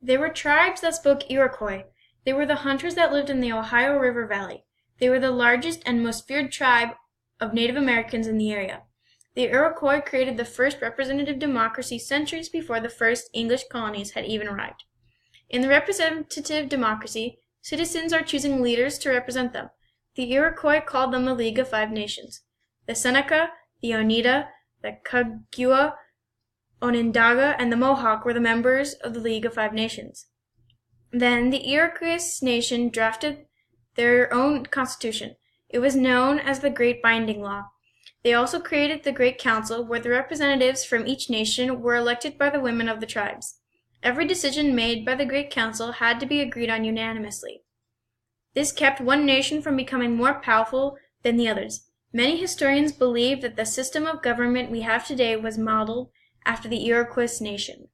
They were tribes that spoke Iroquois. They were the hunters that lived in the Ohio River Valley. They were the largest and most feared tribe of Native Americans in the area. The Iroquois created the first representative democracy centuries before the first English colonies had even arrived. In the representative democracy, citizens are choosing leaders to represent them. The Iroquois called them the League of Five Nations. The Seneca, the Oneida, the Kagua, Onondaga, and the Mohawk were the members of the League of Five Nations. Then the Iroquois nation drafted their own constitution. It was known as the Great Binding Law. They also created the Great Council, where the representatives from each nation were elected by the women of the tribes. Every decision made by the Great Council had to be agreed on unanimously. This kept one nation from becoming more powerful than the others. Many historians believe that the system of government we have today was modeled after the Iroquois nation.